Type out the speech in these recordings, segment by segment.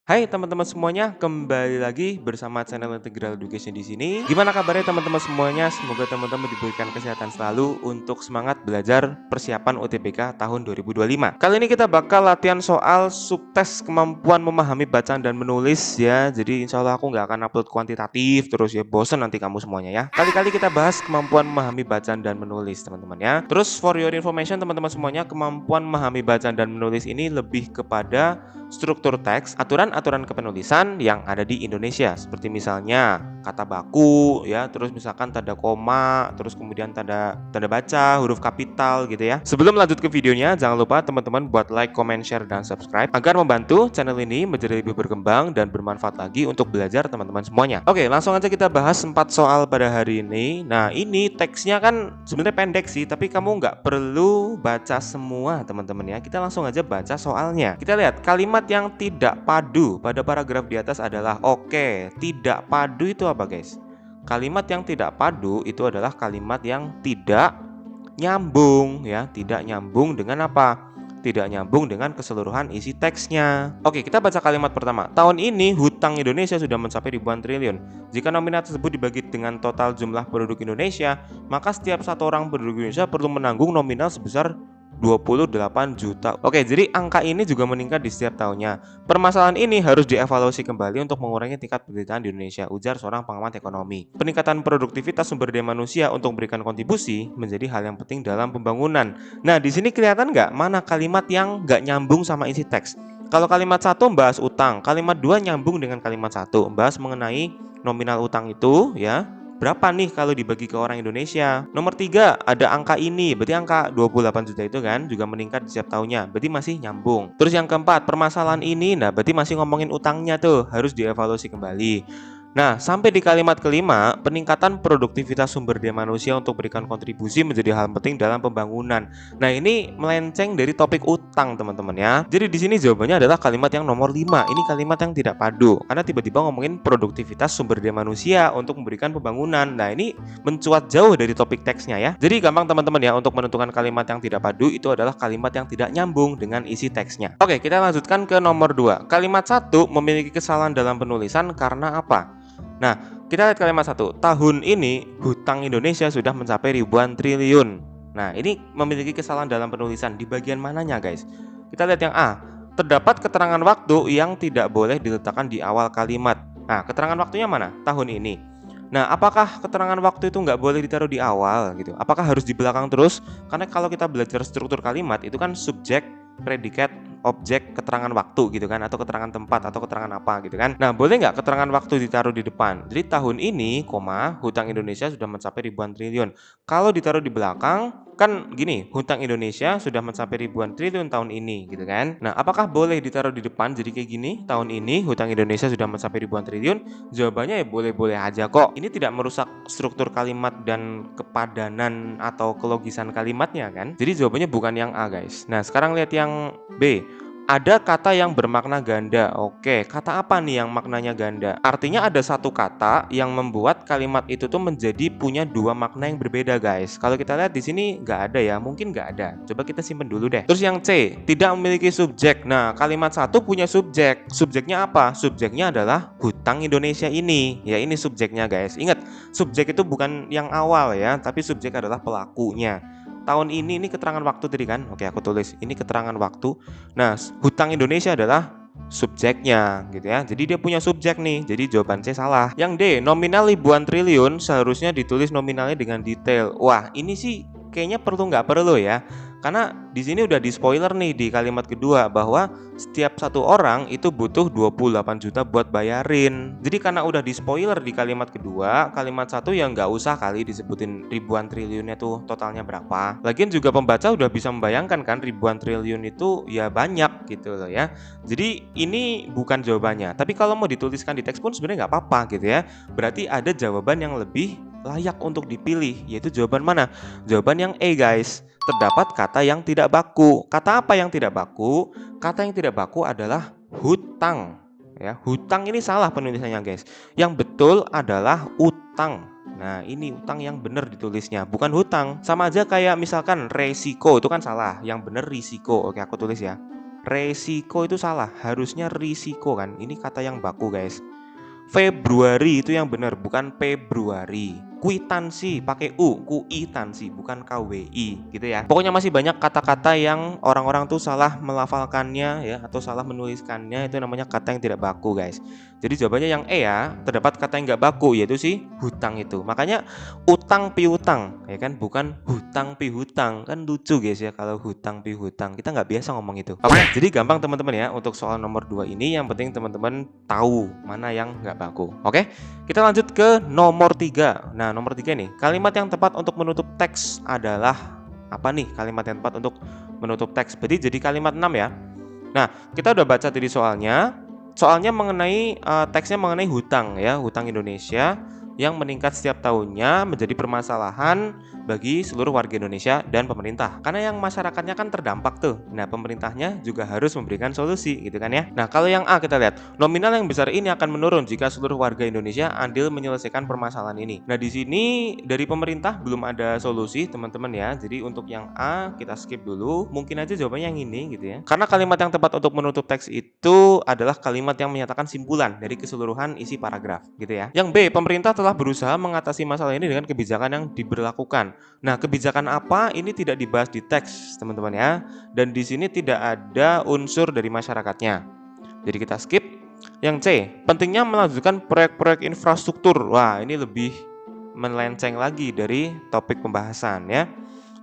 Hai teman-teman semuanya, kembali lagi bersama channel Integral Education di sini. Gimana kabarnya teman-teman semuanya? Semoga teman-teman diberikan kesehatan selalu untuk semangat belajar persiapan UTBK tahun 2025. Kali ini kita bakal latihan soal subtes kemampuan memahami bacaan dan menulis ya. Jadi insya Allah aku nggak akan upload kuantitatif terus ya, bosen nanti kamu semuanya ya. Kali-kali kita bahas kemampuan memahami bacaan dan menulis teman-teman ya. Terus for your information teman-teman semuanya, kemampuan memahami bacaan dan menulis ini lebih kepada struktur teks, aturan-aturan kepenulisan yang ada di Indonesia, seperti misalnya kata baku ya, terus misalkan tanda koma, terus kemudian tanda baca, huruf kapital gitu ya. Sebelum lanjut ke videonya, jangan lupa teman-teman buat like, comment, share, dan subscribe agar membantu channel ini menjadi lebih berkembang dan bermanfaat lagi untuk belajar teman-teman semuanya. Oke, langsung aja kita bahas 4 soal pada hari ini. Nah, ini teksnya kan sebenarnya pendek sih, tapi kamu nggak perlu baca semua teman-teman ya. Kita langsung aja baca soalnya. Kita lihat kalimat yang tidak padu pada paragraf di atas adalah tidak padu itu apa guys? Kalimat yang tidak padu itu adalah kalimat yang tidak nyambung ya, tidak nyambung dengan apa? Tidak nyambung dengan keseluruhan isi teksnya. Oke, kita baca kalimat pertama. Tahun ini hutang Indonesia sudah mencapai ribuan triliun. Jika nominal tersebut dibagi dengan total jumlah penduduk Indonesia, maka setiap satu orang penduduk Indonesia perlu menanggung nominal sebesar 28 juta. Oke, jadi angka ini juga meningkat di setiap tahunnya. Permasalahan ini harus dievaluasi kembali untuk mengurangi tingkat penderitaan di Indonesia, ujar seorang pengamat ekonomi. Peningkatan produktivitas sumber daya manusia untuk memberikan kontribusi menjadi hal yang penting dalam pembangunan. Nah, di sini kelihatan nggak mana kalimat yang nggak nyambung sama isi teks? Kalau kalimat 1 membahas utang, kalimat 2 nyambung dengan kalimat 1, membahas mengenai nominal utang itu ya. Berapa nih kalau dibagi ke orang Indonesia? Nomor 3 ada angka ini, berarti angka 28 juta itu kan juga meningkat di setiap tahunnya, berarti masih nyambung. Terus yang keempat, permasalahan ini, nah berarti masih ngomongin utangnya tuh, harus dievaluasi kembali. Nah, sampai di kalimat kelima, peningkatan produktivitas sumber daya manusia untuk berikan kontribusi menjadi hal penting dalam pembangunan. Nah, ini melenceng dari topik utang, teman-teman ya. Jadi di sini jawabannya adalah kalimat yang nomor 5. Ini kalimat yang tidak padu karena tiba-tiba ngomongin produktivitas sumber daya manusia untuk memberikan pembangunan. Nah, ini mencuat jauh dari topik teksnya ya. Jadi gampang teman-teman ya, untuk menentukan kalimat yang tidak padu itu adalah kalimat yang tidak nyambung dengan isi teksnya. Oke, kita lanjutkan ke nomor 2. Kalimat 1 memiliki kesalahan dalam penulisan karena apa? Nah, kita lihat kalimat 1. Tahun ini hutang Indonesia sudah mencapai ribuan triliun. Nah, ini memiliki kesalahan dalam penulisan di bagian mananya, guys? Kita lihat yang A. Terdapat keterangan waktu yang tidak boleh diletakkan di awal kalimat. Nah, keterangan waktunya mana? Tahun ini. Nah, apakah keterangan waktu itu nggak boleh ditaruh di awal gitu? Apakah harus di belakang terus? Karena kalau kita belajar struktur kalimat itu kan subjek, predikat, objek, keterangan waktu gitu kan, atau keterangan tempat atau keterangan apa gitu kan. Nah, boleh nggak keterangan waktu ditaruh di depan? Jadi tahun ini, hutang Indonesia sudah mencapai ribuan triliun. Kalau ditaruh di belakang, kan gini, hutang Indonesia sudah mencapai ribuan triliun tahun ini gitu kan. Nah, apakah boleh ditaruh di depan jadi kayak gini? Tahun ini hutang Indonesia sudah mencapai ribuan triliun. Jawabannya ya boleh-boleh aja kok. Ini tidak merusak struktur kalimat dan kepadanan atau kelogisan kalimatnya kan. Jadi jawabannya bukan yang A, guys. Nah, sekarang lihat yang B. Ada kata yang bermakna ganda. Oke, kata apa nih yang maknanya ganda? Artinya ada satu kata yang membuat kalimat itu tuh menjadi punya dua makna yang berbeda, guys. Kalau kita lihat di sini nggak ada ya, mungkin nggak ada. Coba kita simpen dulu deh. Terus yang C, tidak memiliki subjek. Nah, kalimat 1 punya subjek. Subjeknya apa? Subjeknya adalah hutang Indonesia ini. Ya, ini subjeknya, guys. Ingat, subjek itu bukan yang awal ya, tapi subjek adalah pelakunya. Tahun ini keterangan waktu tadi kan. Oke, aku tulis ini keterangan waktu. Nah, hutang Indonesia adalah subjeknya gitu ya. Jadi dia punya subjek nih. Jadi jawaban C salah. Yang D, nominal ribuan triliun seharusnya ditulis nominalnya dengan detail. Wah, ini sih kayaknya nggak perlu ya. Karena di sini udah di spoiler nih di kalimat kedua bahwa setiap satu orang itu butuh 28 juta buat bayarin. Jadi karena udah di spoiler di kalimat kedua, kalimat 1 yang nggak usah kali disebutin ribuan triliunnya tuh totalnya berapa. Lagian juga pembaca udah bisa membayangkan kan ribuan triliun itu ya banyak gitu loh ya. Jadi ini bukan jawabannya. Tapi kalau mau dituliskan di teks pun sebenarnya nggak apa-apa gitu ya. Berarti ada jawaban yang lebih layak untuk dipilih, yaitu jawaban mana? Jawaban yang E, guys. Terdapat kata yang tidak baku. Kata apa yang tidak baku? Kata yang tidak baku adalah hutang. Ya, hutang ini salah penulisannya, guys. Yang betul adalah utang. Nah, ini utang yang benar ditulisnya, bukan hutang. Sama aja kayak misalkan resiko itu kan salah, yang benar risiko. Oke, aku tulis ya. Resiko itu salah, harusnya risiko kan. Ini kata yang baku guys. Februari itu yang benar, bukan Februari. Kwitansi pakai U, kuitansi bukan KWI gitu ya. Pokoknya masih banyak kata-kata yang orang-orang tuh salah melafalkannya ya, atau salah menuliskannya, itu namanya kata yang tidak baku guys. Jadi jawabannya yang E ya, terdapat kata yang nggak baku yaitu si hutang itu. Makanya utang piutang ya kan, bukan hutang pihutang. Kan lucu guys ya kalau hutang pihutang. Kita nggak biasa ngomong itu. Oke, jadi gampang teman-teman ya untuk soal nomor 2 ini, yang penting teman-teman tahu mana yang nggak baku. Oke, kita lanjut ke nomor 3. Nah, nomor 3 nih, kalimat yang tepat untuk menutup teks adalah apa nih? Kalimat yang tepat untuk menutup teks. Berarti jadi kalimat 6 ya. Nah, kita udah baca tadi soalnya. Soalnya mengenai teksnya mengenai hutang ya, hutang Indonesia yang meningkat setiap tahunnya menjadi permasalahan bagi seluruh warga Indonesia dan pemerintah. Karena yang masyarakatnya kan terdampak tuh. Nah, pemerintahnya juga harus memberikan solusi gitu kan ya. Nah, kalau yang A kita lihat, nominal yang besar ini akan menurun jika seluruh warga Indonesia andil menyelesaikan permasalahan ini. Nah, di sini dari pemerintah belum ada solusi, teman-teman ya. Jadi untuk yang A kita skip dulu. Mungkin aja jawabannya yang ini gitu ya. Karena kalimat yang tepat untuk menutup teks itu adalah kalimat yang menyatakan simpulan dari keseluruhan isi paragraf gitu ya. Yang B, pemerintah telah berusaha mengatasi masalah ini dengan kebijakan yang diberlakukan. Nah, kebijakan apa ini tidak dibahas di teks, teman-teman ya. Dan di sini tidak ada unsur dari masyarakatnya. Jadi kita skip. Yang C, pentingnya melanjutkan proyek-proyek infrastruktur. Wah, ini lebih melenceng lagi dari topik pembahasan ya.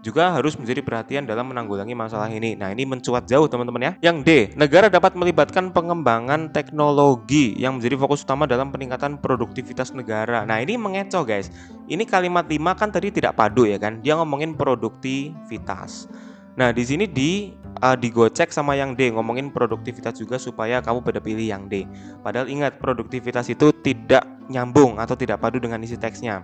Juga harus menjadi perhatian dalam menanggulangi masalah ini. Nah, ini mencuat jauh teman-teman ya. Yang D, negara dapat melibatkan pengembangan teknologi yang menjadi fokus utama dalam peningkatan produktivitas negara. Nah, ini mengecoh guys. Ini kalimat 5 kan tadi tidak padu ya kan. Dia ngomongin produktivitas. Nah, di sini digocek sama yang D, ngomongin produktivitas juga supaya kamu pada pilih yang D. Padahal ingat, produktivitas itu tidak nyambung atau tidak padu dengan isi teksnya.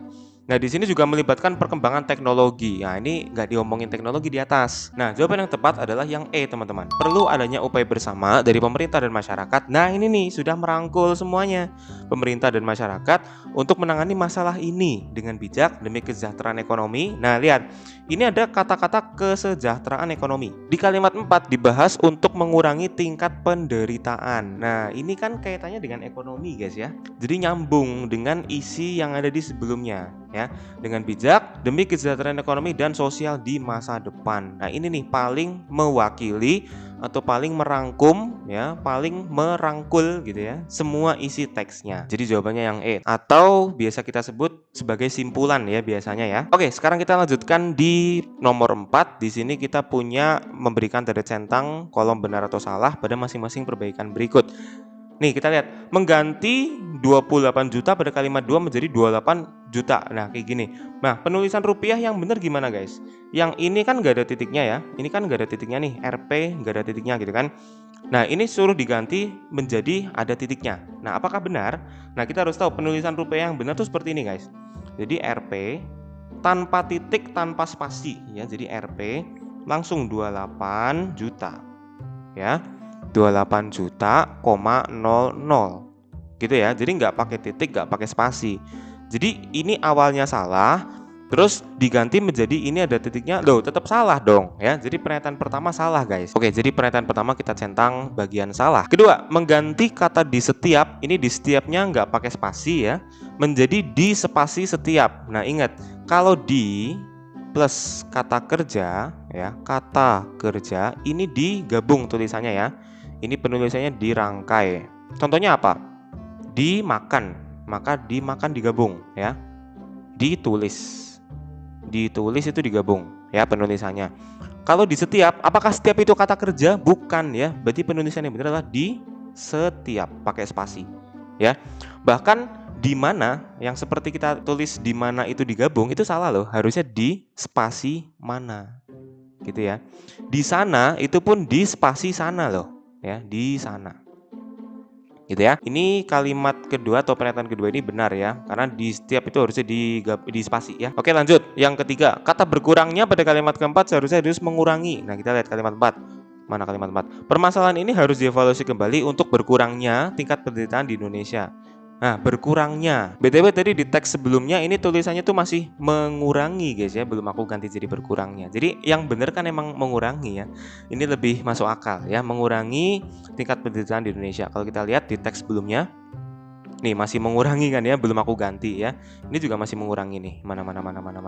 Nah, di sini juga melibatkan perkembangan teknologi. Nah, ini nggak diomongin teknologi di atas. Nah, jawaban yang tepat adalah yang E, teman-teman. Perlu adanya upaya bersama dari pemerintah dan masyarakat. Nah, ini nih sudah merangkul semuanya. Pemerintah dan masyarakat untuk menangani masalah ini dengan bijak demi kesejahteraan ekonomi. Nah, lihat. Ini ada kata-kata kesejahteraan ekonomi. Di kalimat 4 dibahas untuk mengurangi tingkat penderitaan. Nah, ini kan kaitannya dengan ekonomi, guys ya. Jadi nyambung dengan isi yang ada di sebelumnya ya. Dengan bijak demi kesejahteraan ekonomi dan sosial di masa depan. Nah, ini nih paling mewakili atau paling merangkum ya, paling merangkul gitu ya, semua isi teksnya. Jadi jawabannya yang E atau biasa kita sebut sebagai simpulan ya biasanya ya. Oke, sekarang kita lanjutkan di nomor 4. Di sini kita punya memberikan tanda centang kolom benar atau salah pada masing-masing perbaikan berikut. Nih kita lihat, mengganti 28 juta pada kalimat 2 menjadi 28 juta. Nah kayak gini. Nah penulisan rupiah yang benar gimana guys? Yang ini kan gak ada titiknya ya. Ini kan gak ada titiknya nih, RP gak ada titiknya gitu kan. Nah ini suruh diganti menjadi ada titiknya. Nah apakah benar? Nah kita harus tahu penulisan rupiah yang benar tuh seperti ini guys. Jadi RP tanpa titik, tanpa spasi ya. Jadi RP langsung 28 juta ya. 28 juta, 00 gitu ya. Jadi nggak pakai titik, nggak pakai spasi. Jadi ini awalnya salah, terus diganti menjadi ini ada titiknya. Loh, tetap salah dong ya. Jadi pernyataan pertama salah guys. Oke, jadi pernyataan pertama kita centang bagian salah. Kedua, mengganti kata di setiap. Ini di setiapnya nggak pakai spasi ya, menjadi di spasi setiap. Nah ingat, kalau di plus kata kerja ya, kata kerja ini digabung tulisannya ya. Ini penulisannya dirangkai. Contohnya apa? Dimakan, maka dimakan digabung ya. Ditulis itu digabung ya penulisannya. Kalau di setiap, apakah setiap itu kata kerja? Bukan ya. Berarti penulisan yang benar adalah di setiap pakai spasi ya. Bahkan di mana yang seperti kita tulis di mana itu digabung itu salah loh. Harusnya di spasi mana gitu ya. Di sana itu pun di spasi sana loh ya, di sana gitu ya. Ini kalimat kedua atau pernyataan kedua ini benar ya, karena di setiap itu harusnya di spasi ya. Oke lanjut, yang ketiga, kata berkurangnya pada kalimat keempat seharusnya harus mengurangi. Nah kita lihat kalimat 4. Mana kalimat 4? Permasalahan ini harus dievaluasi kembali untuk berkurangnya tingkat penderitaan di Indonesia. Nah, berkurangnya. BTW tadi di teks sebelumnya ini tulisannya tuh masih mengurangi guys ya, belum aku ganti jadi berkurangnya. Jadi yang bener kan emang mengurangi ya. Ini lebih masuk akal ya, mengurangi tingkat penderitaan di Indonesia. Kalau kita lihat di teks sebelumnya, nih masih mengurangi kan ya, belum aku ganti ya. Ini juga masih mengurangi nih. Mana.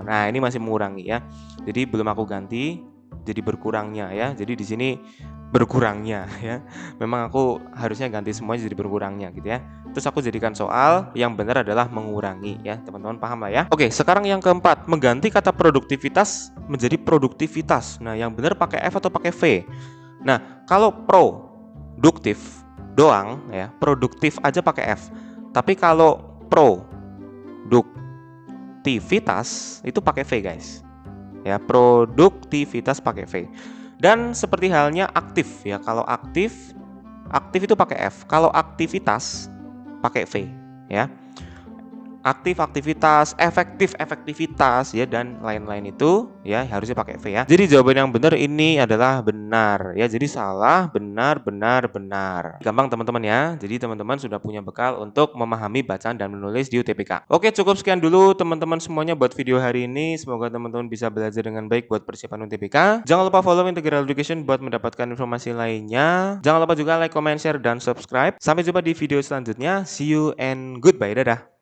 Nah, ini masih mengurangi ya. Jadi belum aku ganti jadi berkurangnya ya. Jadi di sini berkurangnya ya. Memang aku harusnya ganti semuanya jadi berkurangnya gitu ya. Terus aku jadikan soal yang benar adalah mengurangi ya. Teman-teman paham lah ya. Oke, sekarang yang keempat, mengganti kata produktivitas menjadi produktivitas. Nah, yang benar pakai F atau pakai V? Nah, kalau produktif doang ya, produktif aja pakai F. Tapi kalau produktivitas itu pakai V guys. Ya, produktivitas pakai V. Dan seperti halnya aktif ya. Kalau aktif itu pakai F. Kalau aktivitas pakai V ya. Aktif aktivitas, efektif efektivitas ya, dan lain-lain itu ya harusnya pakai V ya. Jadi jawaban yang benar ini adalah benar ya. Jadi salah, benar, benar. Gampang teman-teman ya. Jadi teman-teman sudah punya bekal untuk memahami bacaan dan menulis di UTBK. Oke, cukup sekian dulu teman-teman semuanya buat video hari ini. Semoga teman-teman bisa belajar dengan baik buat persiapan UTBK. Jangan lupa follow Integral Education buat mendapatkan informasi lainnya. Jangan lupa juga like, comment, share, dan subscribe. Sampai jumpa di video selanjutnya. See you and goodbye. Dadah.